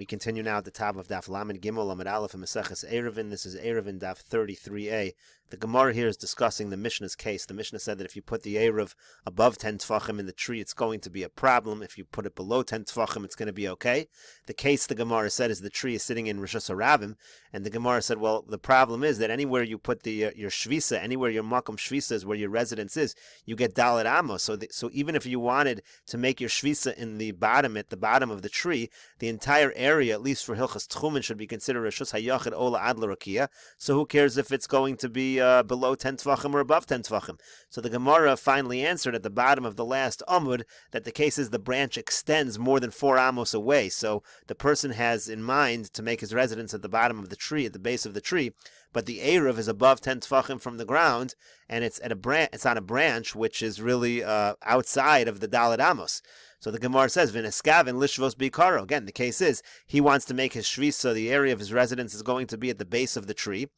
We continue now at the top of Daf Lamed Gimel Amud Aleph and Meseches Eruvin. This is Eruvin Daf 33a. The Gemara here is discussing the Mishnah's case. The Mishnah said that if you put the Eruv above 10 tefachim in the tree, it's going to be a problem. If you put it below 10 tefachim, it's going to be okay. The case the Gemara said is the tree is sitting in Rishus Harabim, and the Gemara said, well, the problem is that anywhere you put your shvisa, anywhere your makom shvisa is, where your residence is, you get dalet amos. So even if you wanted to make your shvisa in the bottom, at the bottom of the tree, the entire area, at least for Hilchas Tchumen, should be considered Rishus Hayachid Ola Ad L'Rakia. So who cares if it's going to be below 10 Tvachim or above 10 Tvachim? So the Gemara finally answered at the bottom of the last Amud that the case is the branch extends more than 4 amos away. So the person has in mind to make his residence at the bottom of the tree, at the base of the tree, but the Eruv is above 10 Tvachim from the ground, and it's at it's on a branch which is really outside of the Dalet Amos. So the Gemara says, V'neskavin lishvos bikaro. Again, the case is, he wants to make his shvisa, the area of his residence is going to be at the base of the tree.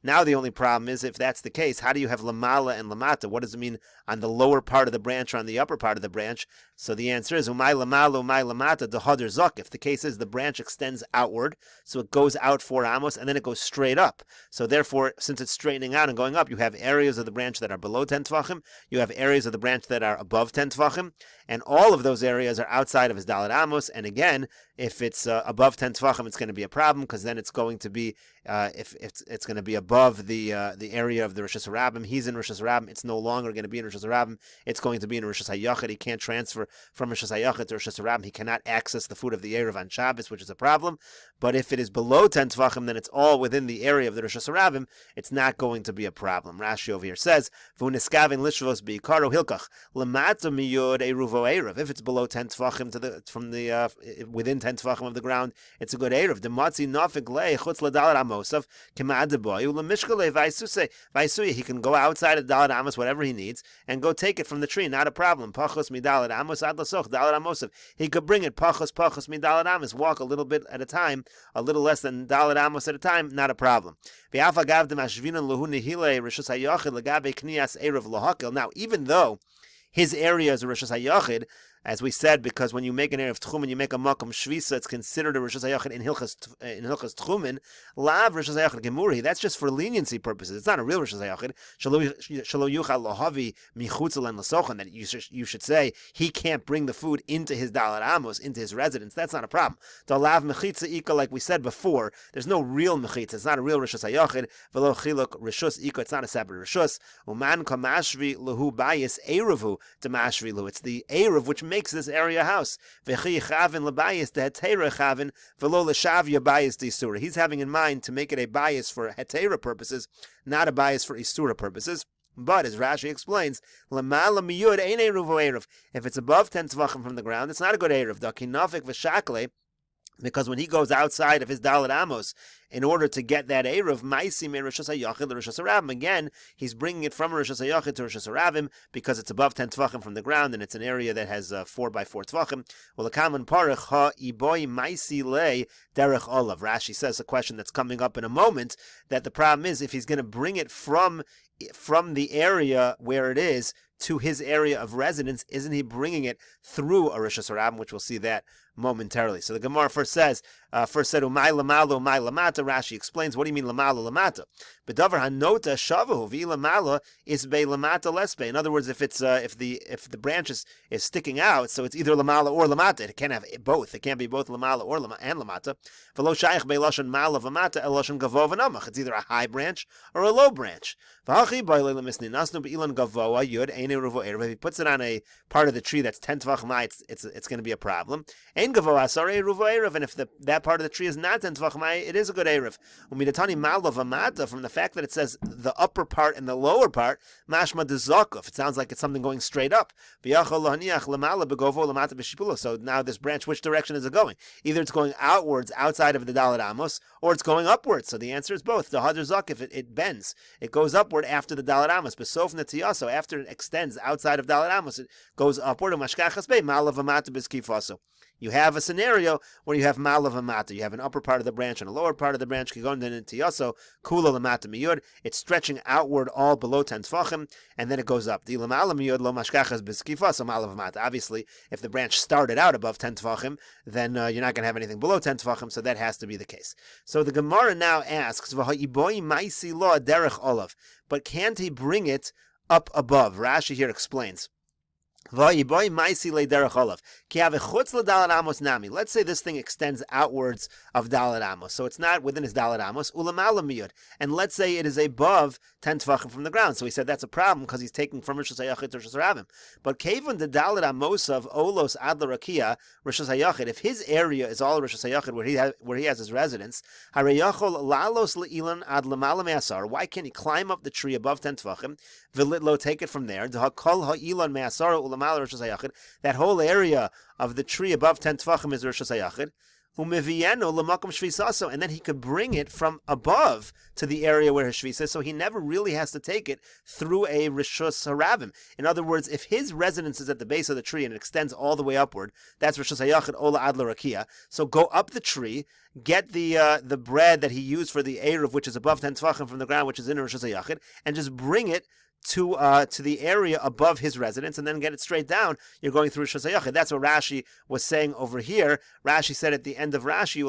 Now the only problem is, if that's the case, how do you have lamala and lamata? What does it mean on the lower part of the branch or on the upper part of the branch? So the answer is, umay lamala, umay lamata, dehader zok. If the case is the branch extends outward, so it goes out 4 amos, and then it goes straight up. So therefore, since it's straightening out and going up, you have areas of the branch that are below 10 tvachim, you have areas of the branch that are above 10 tvachim, and all of those areas are outside of his dalet amos. And again, if it's above 10 tvachim, it's going to be a problem, because then it's going to be, if it's going to be above the area of the Rishus Harabim. He's in Rishus Harabim. It's no longer going to be in Rishus Harabim. It's going to be in Rishus Hayachid. He can't transfer from Rishus Hayachid to Rishus Harabim. He cannot access the food of the Eruv on Shabbos, which is a problem. But if it is below 10 tvachim, then it's all within the area of the Rishus Harabim. It's not going to be a problem. Rashi over here says, "V'uniskavin lishvos biikaro hilkach lemata miyod eruvo eruv." If it's below 10 tvachim within 10 tvachim of the ground, it's a good eruv. Dematzi nafik le chutz ladalat amosav kemadaboy ulemishkale vaisuse. He can go outside of dalat amos, whatever he needs, and go take it from the tree. Not a problem. Pachos midalat amos ad lasoch dalat amosav. He could bring it pachos midalat amos. Walk a little bit at a time, a little less than dalat amos at a time. Not a problem. Now, even though his area is a Rishus Hayachid, as we said, because when you make an Erev Tchumen, you make a Makom Shvisa, it's considered a Rishus Hayachid in Hilchas Tchumen. Lav Rishus Hayachid Gemuri, that's just for leniency purposes. It's not a real Rishus Hayachid. Shalo Yuchal Lohavi Michutzel and Lasochan, that you should say he can't bring the food into his Dalet Amos, into his residence. That's not a problem. The Lav Mechitza Ika, like we said before, there's no real Mechitza. It's not a real Rishus Hayachid. Velo Chiluk Rishus Ika, it's not a separate Rishus. Uman Kamashvi Lahu Bayis Eruvu Damashvi Lu. It's the Eruv which makes this area a house. He's having in mind to make it a bias for hetera purposes, not a bias for isura purposes. But as Rashi explains, if it's above 10 tvachim from the ground, it's not a good eruv. Because when he goes outside of his Dalet Amos in order to get that Eruv, Maisim Rishus Hayachid Rishus Harabim, again, he's bringing it from Rishus Hayachid to Rishus Harabim because it's above 10 Tvachim from the ground and it's an area that has 4 by 4 Tvachim. Well, Kaman Parach Ha Iboy Maisi Le Derech Olav. Rashi says a question that's coming up in a moment, that the problem is if he's going to bring it from the area where it is to his area of residence, isn't he bringing it through a Rishus Harabim, which we'll see that momentarily. So the Gemara first said, umay lamalo, umay lamata. Rashi explains, what do you mean lamalo, lamata? Bedavar hanota shavahu, vi lamala is be lamata lesbe. In other words, if the branch is sticking out, so it's either lamala or lamata. It can't have both. It can't be both lamala or and lamata. V'lo shaykh be lashon mala v'mata el lashon gavo v'namach. It's either a high branch or a low branch. V'hachi b'ilei lemisni nasnu be'ilan gavoa yud ein eruvo eruv. If he puts it on a part of the tree that's 10 tvachim high, it's going to be a problem. And if that part of the tree is not 10 tvachim, it is a good eruv. Umidatani malav amata, from the fact that it says the upper part and the lower part, mashma dezakuf. It sounds like it's something going straight up. So now this branch, which direction is it going? Either it's going outwards, outside of the Dalet Amos, or it's going upwards. So the answer is both. The hadar zakif, it bends. It goes upward after the Dalet Amos. Besof netiyaso, after it extends outside of Dalet Amos, it goes upward. Umashkachas be malav amata b'skifaso. You have a scenario where you have malav amata. You have an upper part of the branch and a lower part of the branch. It's stretching outward all below 10 tefachim, and then it goes up. Obviously, if the branch started out above 10 tefachim, then you're not going to have anything below 10 tefachim, so that has to be the case. So the Gemara now asks, but can't he bring it up above? Rashi here explains. Let's say this thing extends outwards of Dalet Amos, so it's not within his Dalet Amos, and let's say it is above 10 tefachim from the ground. So he said that's a problem because he's taking from Rishus HaYachid to Rishus HaRabim. But Kevon the Dalet Amos of Olos Ad L'Rakia, Rishus HaYachid, if his area is all Rishus HaYachid where he has his residence, Harayachol Lalos Le'ilan Ad L'Mala Me'asar, why can't he climb up the tree above 10 tefachim, V'litlo take it from there, Kol Ha'ilan Me'asar that whole area of the tree above 10 tefachim is Rishus HaYachid. And then he could bring it from above to the area where his shvisa is, so he never really has to take it through a Rishus HaRabim. In other words, if his residence is at the base of the tree and it extends all the way upward, that's Rishus HaYachid Ola Ad L'Rakia. So go up the tree, get the bread that he used for the Eruv, which is above 10 tefachim from the ground, which is in Rishus HaYachid, and just bring it to the area above his residence, and then get it straight down. You're going through Rishus HaYachid. That's what Rashi was saying over here. Rashi said at the end of Rashi,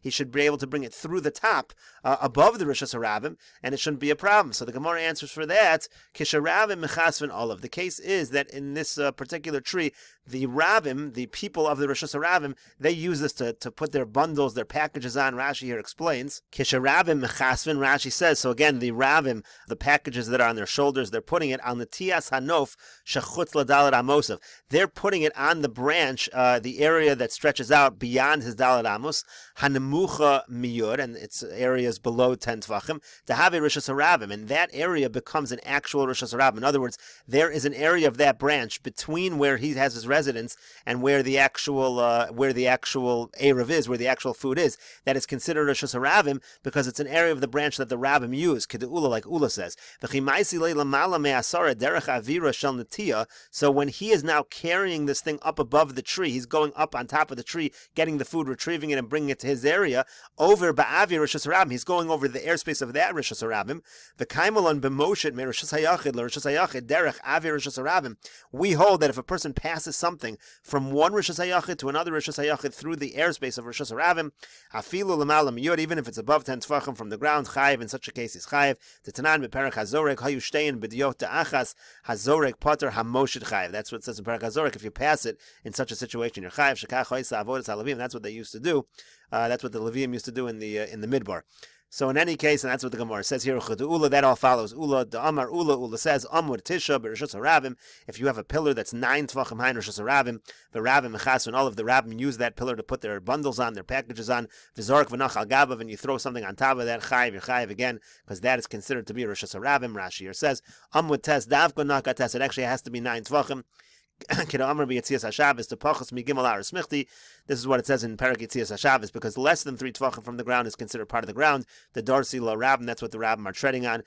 he should be able to bring it through the top, above the Rishus HaRabim, and it shouldn't be a problem. So the Gemara answers for that. The case is that in this particular tree, the Rabim, the people of the Rishus HaRabim, they use this to put their bundles, their packages on. Rashi here explains. Rashi says, so again, the Rabim, the packages that are on their shoulders, they're putting it on the Tias Hanof Shechutz L'Dalet Amosav. They're putting it on the branch, the area that stretches out beyond his Dalet Amos, Hanemucha Miyur, and its areas below 10 Tvachim, to have a Rishus HaRabim, and that area becomes an actual Rishus HaRabim. In other words, there is an area of that branch between where he has his residence and where the actual Eruv is, where the actual food is, that is considered Rishus HaRabim because it's an area of the branch that the Rabim use. Like Ula says. So when he is now carrying this thing up above the tree, he's going up on top of the tree, getting the food, retrieving it, and bringing it to his area, over Ba'avi Rishus HaRabim, he's going over the airspace of that Rishus HaRabim. We hold that if a person passes something from one Rishus HaYachid to another Rishus HaYachid through the airspace of Rishus HaRabim, even if it's above 10 tefachim from the ground, chayiv, in such a case is chayiv. Tetanan beperek hazorek hayushtein b'diot ta'achas hazorek poter hamoshid chayiv. That's what it says in Perek Hazorek. If you pass it in such a situation, you're chayiv. Shekach hoysa avodas haLevim. That's what they used to do. That's what the Levim used to do in the midbar. So in any case, and that's what the Gemara says here, Ula, that all follows. Ula, the Amar Ula says, Amud Tisha, B'Rishus HaRabim, if you have a pillar that's 9 Tvachim high in Rishus HaRabim, the Rabim Mechas, and all of the Rabim use that pillar to put their bundles on, their packages on, V'Zorek V'Nach Al Gabav, and you throw something on top of that, Chayiv, you're Chayiv again, because that is considered to be Rishus HaRabim. Rashi here says, Amud Tes, Davko Naka Tes, it actually has to be 9 Tvachim. This is what it says in Perek Yetzias HaShabbos, because less than 3 tvachim from the ground is considered part of the ground. The Darsi La Rabim, that's what the Rabim are treading on.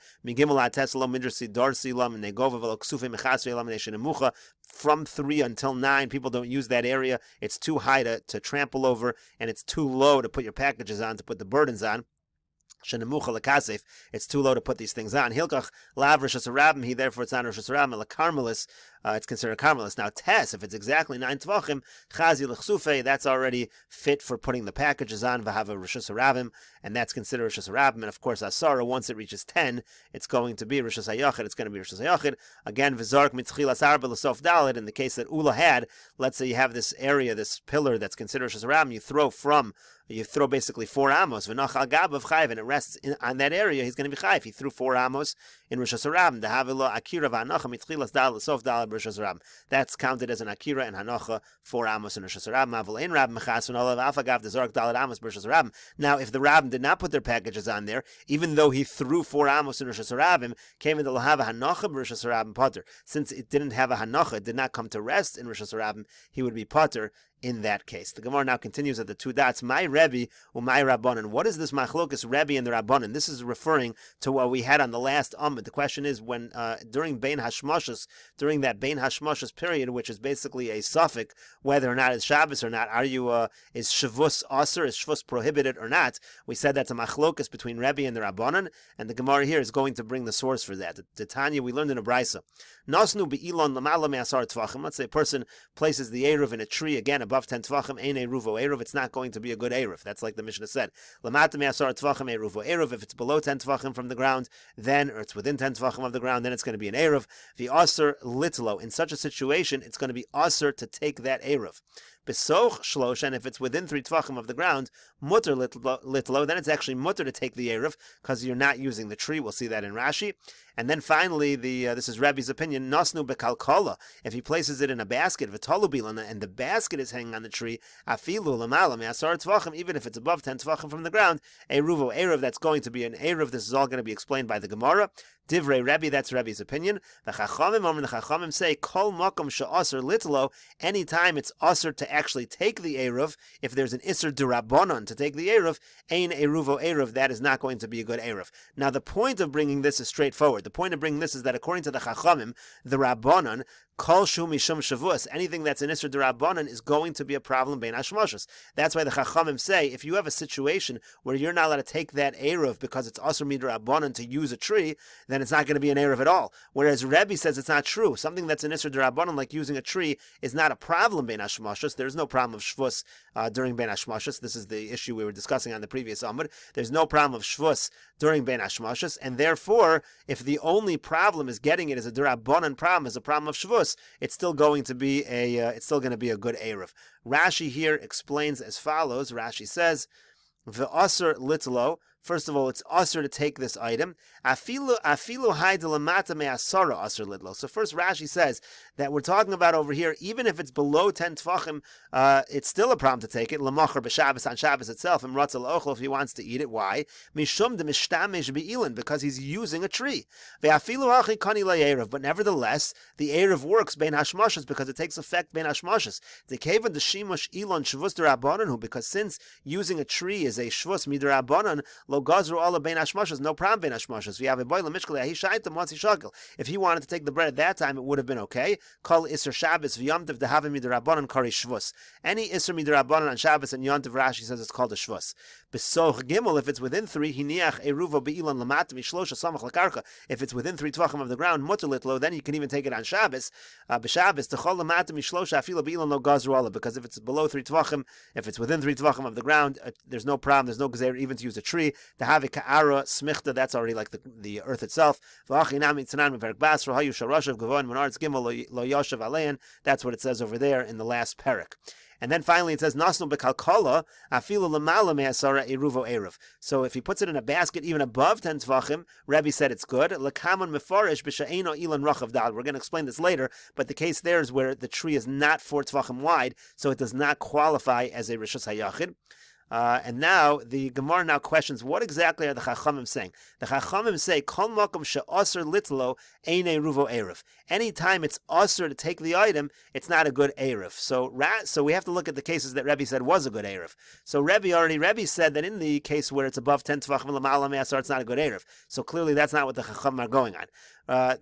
From 3 until 9, people don't use that area. It's too high to trample over, and it's too low to put your packages on, to put the burdens on. It's too low to put these things on. Hilkach lav Rishus HaRabim, he therefore it's not Rishus HaRabim, la karmelis, it's considered karmelis. Now tes, if it's exactly 9 tvachim, chazi l'chsufe, that's already fit for putting the packages on, v'hava Rishus HaRabim, and that's considered Rishus HaRabim. And of course asara, once it reaches 10, it's going to be Rishus HaYachid, it's going to be Rishus HaYachid. Again, v'zark mitzchilas arba l'sof dalet, in the case that Ula had, let's say you have this area, this pillar that's considered Rishus HaRabim, you throw basically 4 amos, v'nach al gab of chayiv, and it rests on that area, he's going to be chayiv. He threw 4 amos in Rishus HaRabim. Dehavilo akira v'hanacha mitchilas dal l'sof dal Rishus HaRabim. That's counted as an akira and hanacha 4 amos in Rishus HaRabim. Avol ein Rabim mechas v'nolav afagav dezork dal amos Rishus HaRabim. Now, if the Rabim did not put their packages on there, even though he threw 4 amos in Rishus HaRabim, came into lahava hanacha Rishus HaRabim potter. Since it didn't have a hanacha, it did not come to rest in Rishus HaRabim, he would be potter in that case. The Gemara now continues at the two dots. My Rebbe my Rabbanan. What is this machlokas Rebbe and the Rabbanan? This is referring to what we had on the last Amud. The question is when during Bein Hashmashas, during that Bein Hashmashas period, which is basically a suffix, whether or not it's Shabbos or not, is Shavus Aser, is Shavus prohibited or not? We said that's a machlokas between Rebbe and the Rabbanan, and the Gemara here is going to bring the source for that. The Tanya we learned in a brisa. Nasnu be'ilon lamala me'asar tvachim. Let's say a person places the Eruv in a tree again above 10 tvachim. Ein Eruvo Eruv. It's not going to be a good Eruv. That's like the Mishnah said. Lamata me'asar tvachim Eruvo Eruv. If it's below 10 tvachim from the ground, then, or it's within 10 tvachim of the ground, then it's going to be an Eruv. The Aser litlo. In such a situation, it's going to be Aser to take that Eruv. Besoch shlosh, and if it's within 3 tvachim of the ground, mutter litlo, then it's actually mutter to take the Eruv because you're not using the tree. We'll see that in Rashi. And then finally, this is Rebbe's opinion, nasnu bekalkala. If he places it in a basket, v'talu bilan, and the basket is hanging on the tree, afilu lamala me'asar tvachim, even if it's above 10 tvachim from the ground, eruvo eruv, that's going to be an eruv. This is all going to be explained by the Gemara. Divrei Rebbe, that's Rebbe's opinion. The Chachamim say, kol makom she'aser litlo, anytime it's aser to actually take the eruv, if there's an iser d'Rabbanan to take the eruv, ein eruvo eruv, that is not going to be a good eruv. Now the point of bringing this is straightforward. The point of bringing this is that according to the Chachamim, the Rabbanan, kol shu mishum shavus, anything that's an iser d'Rabbanan is going to be a problem bein hashmashos. That's why the Chachamim say, if you have a situation where you're not allowed to take that eruv because it's aser midrabbanan to use a tree, then it's not going to be an eruv at all. Whereas Rebbe says it's not true. Something that's an iser d'Rabbanan, like using a tree, is not a problem bein hashmashos. There's no problem of shvus during bein hashmashos. This is the issue we were discussing on the previous Amud. There's no problem of shvus during bein hashmashos, and therefore, if the only problem is getting it as a d'Rabbanan problem, as a problem of shvus, it's still going to be a good eruv. Rashi here explains as follows. Rashi says, "V'aser litlo." First of all, it's aser to take this item. Afilu haydelamata me'asara aser lidlo. So first, Rashi says that we're talking about over here, even if it's below 10 tefachim, it's still a problem to take it. L'macher b'Shabbos, on Shabbos itself, and ratzel ochel, if he wants to eat it. Why? Mishum de mishtamesh be'ilin, because he's using a tree. Ve'afilu hachi kani la'erev, but nevertheless, the erev works bein hashmashas because it takes effect bein hashmashas. The kevan de shimush ilon shvus d'Rabbanan, because since using a tree is a shvus midrabbanan, lo gazru ala bein hashmashas, no problem bein hashmashas. We have a boy lemishkele he shaitem once he shakel. If he wanted to take the bread at that time, it would have been okay. Kol iser Shabbos v'yomtiv dehavim midrabbanan kari shvus. Any iser midrabbanan on Shabbos and yomtiv, Rashi says it's called a shvus. Besoch gimel, if it's within 3, hiniach eruva be'ilan lamat mishlosha samach lakarka. If it's within 3 tvachim of the ground, mutter litlo, then you can even take it on Shabbos. B'Shabbos techol lamat mishlosha afila be'ilan lo gazru ala, because if it's below 3 tvachim, if it's within 3 tvachim of the ground, there's no problem. There's no gezer even to use a tree. To have a ka'ara smichta, that's already like the earth itself. That's what it says over there in the last parak. And then finally it says nasnu bekalkala afilu lamala me'asara eruvo eruv. So if he puts it in a basket even above 10 tvachim, Rebbe said it's good. Lekaman mefarish b'sha'eno ilan rachav dal. We're going to explain this later, but the case there is where the tree is not 4 tvachim wide, so it does not qualify as a rishus hayachid. And now the Gemara now questions, what exactly are the Chachamim saying? The Chachamim say, Kol makom she'aser litlo ein eruvo eruv. Anytime it's aser to take the item, it's not a good eruv. So we have to look at the cases that Rebbe said was a good eruv. So Rebbe said that in the case where it's above 10 tvachim l'mala me'asar, it's not a good eruv. So clearly that's not what the Chachamim are going on.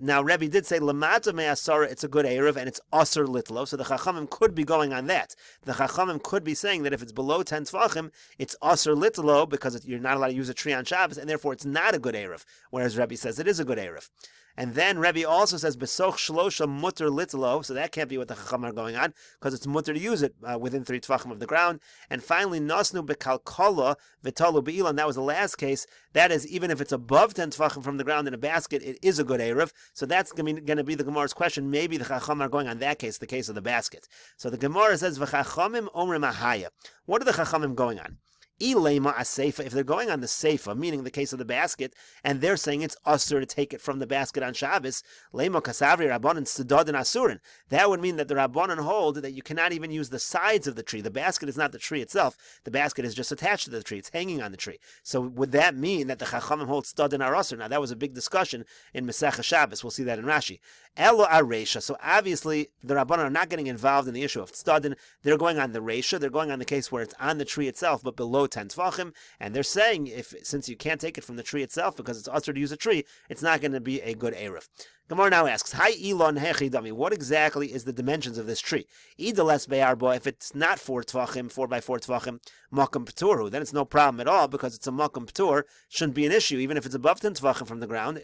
Now Rebbe did say lamata me'asara, it's a good eruv and it's aser litlo, so the Chachamim could be going on that. The Chachamim could be saying that if it's below 10 tvachim, it's aser litlo because you're not allowed to use a tree on Shabbos, and therefore it's not a good eruv. Whereas Rebbe says it is a good eruv. And then Rebbe also says besoch shlosha mutter litlo, so that can't be what the Chachamim are going on because it's mutter to use it within 3 tvachim of the ground. And finally nasnu bekalkala v'talu be'ilan, that was the last case. That is, even if it's above 10 tvachim from the ground in a basket, it is a good eruv. So that's going to be the Gemara's question. Maybe the Chachamim are going on that case, the case of the basket. So the Gemara says v'chachamim omrim ahaya. What are the Chachamim going on? Ilema aseifa, if they're going on the seifa, meaning the case of the basket, and they're saying it's usher to take it from the basket on Shabbos, lema kasavri rabbanon sedod and asurin. That would mean that the rabbanon hold that you cannot even use the sides of the tree. The basket is not the tree itself. The basket is just attached to the tree. It's hanging on the tree. So would that mean that the chachamim hold stud and usher? Now that was a big discussion in Meseches Shabbos. We'll see that in Rashi. Elo aresha. So obviously the rabbanon are not getting involved in the issue of studin. They're going on the resha. They're going on the case where it's on the tree itself, but below 10 tvachim, and they're saying since you can't take it from the tree itself because it's usher to use a tree, it's not going to be a good eruv. Gemara now asks, Hi Elon Hechidami, what exactly is the dimensions of this tree? Idalas be'arba, if it's not 4 tvachim, 4 by 4 tvachim, makam p'turu, then it's no problem at all because it's a makam p'tur, shouldn't be an issue. Even if it's above 10 tvachim from the ground,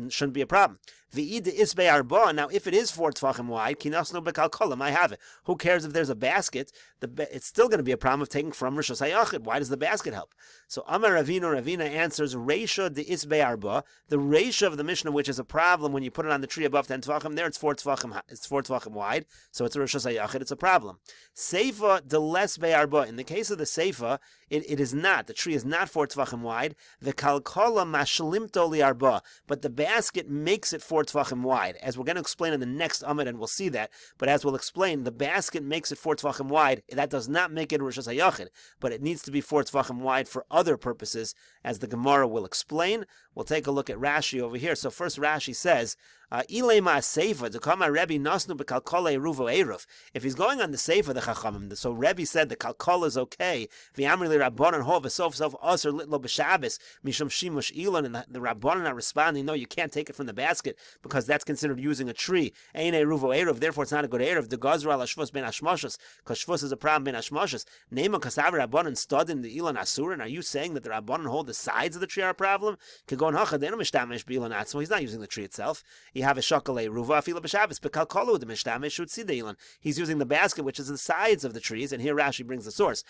shouldn't be a problem. V'ida is be'arba, now if it is 4 tvachim wide, kinasnu bekalkolam, I have it. Who cares if there's a basket? It's still going to be a problem of taking from Rishos HaYachid. Why does the basket help? So Amar Ravina answers, Reisha de is be'arba, the Reisha of the Mishnah, which is a problem when you put it on the tree above 10 tvachim, there it's 4 tvachim wide, so it's a Rishos HaYachid, it's a problem. Seifa de les be'arba, in the case of the Seifa, it is not, the tree is not 4 tvachim wide, the kalkola mashlimto li'arba, but the basket makes it 4 tvachim wide, as we're going to explain in the next Amud, and we'll see that, but as we'll explain, the basket makes it 4 tvachim wide, that does not make it Rishos HaYachid, but it needs to be 4 tvachim wide for other purposes, as the Gemara will explain. We'll take a look at Rashi over here. So first Rashi says, Ilema seifa to come Rebbe nasnu bekalkola eruvo eruv. If he's going on the seifa, the chachamim, so Rebbe said the kalkola is okay. V'amri li rabbanon ho v'sof aser litlo b'Shabbos mishum shimush ilon, and the rabbanon are responding, no, you can't take it from the basket because that's considered using a tree. Ein eruvo eruv, therefore it's not a good eruv. The gazra al shvus ben ashmashos, because shvus is a problem ben ashmashos. Neima kasav rabbanon studin the ilon asurin. Are you saying that the rabbanon hold the sides of the tree are a problem? Kagon hachad eno mishtamish b'ilon atzmo. He's not using the tree itself. You have a shakale ruva afila b'Shabbos bekalkolu the mishtamish should see the ilon. He's using the basket, which is the sides of the trees, and here Rashi brings the source.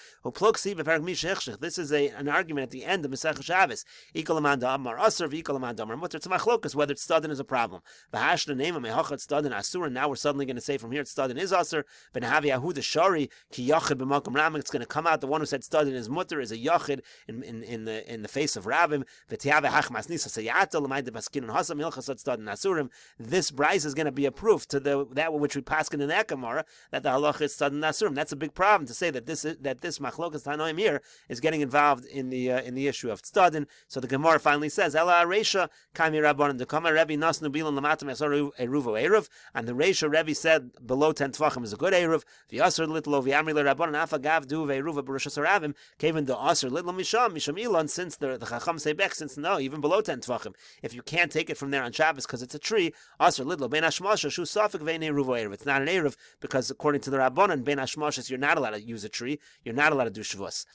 This is an argument at the end of Mesechet Shabbos. Equal amount of amar aser, equal amount of amar mutter. It's machlokas whether it's studin is a problem. V'hashna nema mehachad studin asur, and now we're suddenly going to say from here studin is aser. Benhavi ahuda shari ki yachid b'makom ramim. It's going to come out the one who said studin is mutter is a yachid in the face of rabbim. V'tiave hachmas nisa sayata l'mayde baskin and hasam hilchasad studin asurim. This bryce is going to be a proof to that which we paskin in that Gemara, that the halacha is studin asurim. That's a big problem to say that this machlokas tanoim here is getting involved in the issue of studin. So the Gemara finally says, Ela Reisha Kami Rabbanon Dekama Rebbe Nasnu Bilon Lamatam Esaru Eruvo Eruv, and the Reisha Rebbe said below 10 tvachim is a good Eruv. The Asr Litlo V'Amri Le Rabbanon Afa Gav Du Ve'Eruva B'Rishos Haravim Kevin the Asr Litlo Misham Elon, since the Chacham say back, since no, even below 10 tvachim, if you can't take it from there on Shabbos because it's a tree, Asr Litlo Ben Hashmasha Shu Safik Ve'Ne Eruvo Eruv. It's not an Eruv because according to the Rabbanon Ben Hashmashas you're not allowed to use a tree, you're not allowed to do Shavuos.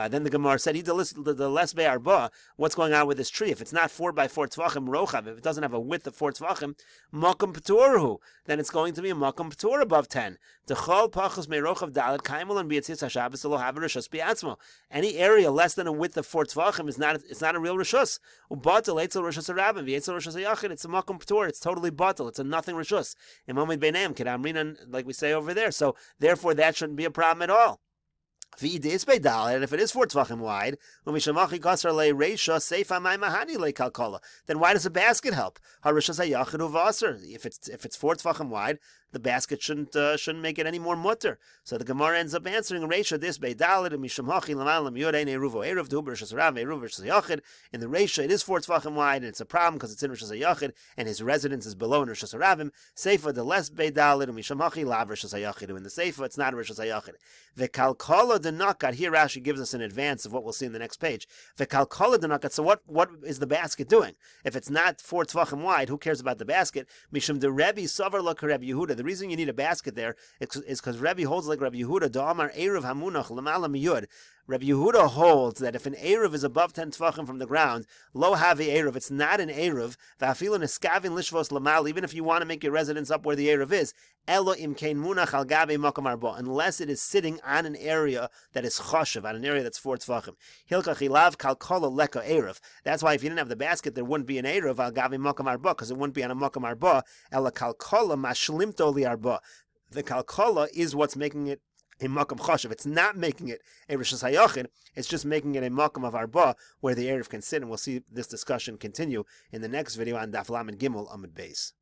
Then the Gemara said, the les be'arba, what's going on with this tree? If it's not 4 by 4 tvachim rochav, if it doesn't have a width of 4 tvachim, makam p'turhu, then it's going to be a makam p'tur above 10. T'chol pachos me'rochav dalet kaimel and bi'atzis ha'shabbos lo have a rishus bi'atzmo. Any area less than a width of 4 tvachim is not a real rishus. Ubatel eitzel rishus harabim v'etzel rishus hayachid. It's a makam p'tur. It's totally batel. It's a nothing rishus. Imomid beineim kedamrinan, like we say over there. So therefore that shouldn't be a problem at all. And if it is 4 tvachim wide, then why does a basket help? If it's 4 tvachim wide, the basket shouldn't make it any more mutter. So the Gemara ends up answering Reisha this beidalid and misham hachi lamal yod ein eruvo eruv du b'rishas rav eruv b'rishas yachid. In the Reisha, it is 4 tvachim wide, and it's a problem because it's in rishas yachid, and his residence is below in rishas ravim. Seifa the less beidalid and misham hachi lav rishas yachid. In the Seifa, it's not rishas yachid. The kalkola de nakat. Here Rashi gives us an advance of what we'll see in the next page. The kalkola de nakat. So what is the basket doing? If it's not 4 tvachim wide, who cares about the basket? Mishum de Rebbe savar lo Rebbe Yehuda. The reason you need a basket there is because Rebbe holds like Rebbe Yehuda, Da'amar Eruv Hamunach Lamala Miyud. Rebbe Yehuda holds that if an Eruv is above 10 tvachim from the ground, lo havi Eruv, it's not an Eruv, v'afilin eskavin lishvos lamal, even if you want to make your residence up where the Eruv is, elo imkein munach al gabe makam arba, unless it is sitting on an area that is choshev, on an area that's 4 tvachim. Hilka chilav kalkola leka Eruv. That's why if you didn't have the basket, there wouldn't be an Eruv al gabe makam arba, because it wouldn't be on a makam arba, ela kalkola mashlimto li arba. The kalkola is what's making it a makam chashav. It's not making it a rishus hayachid. It's just making it a makam of arba where the Eruv can sit. And we'll see this discussion continue in the next video on Daf Lamed Gimel Amud Beis.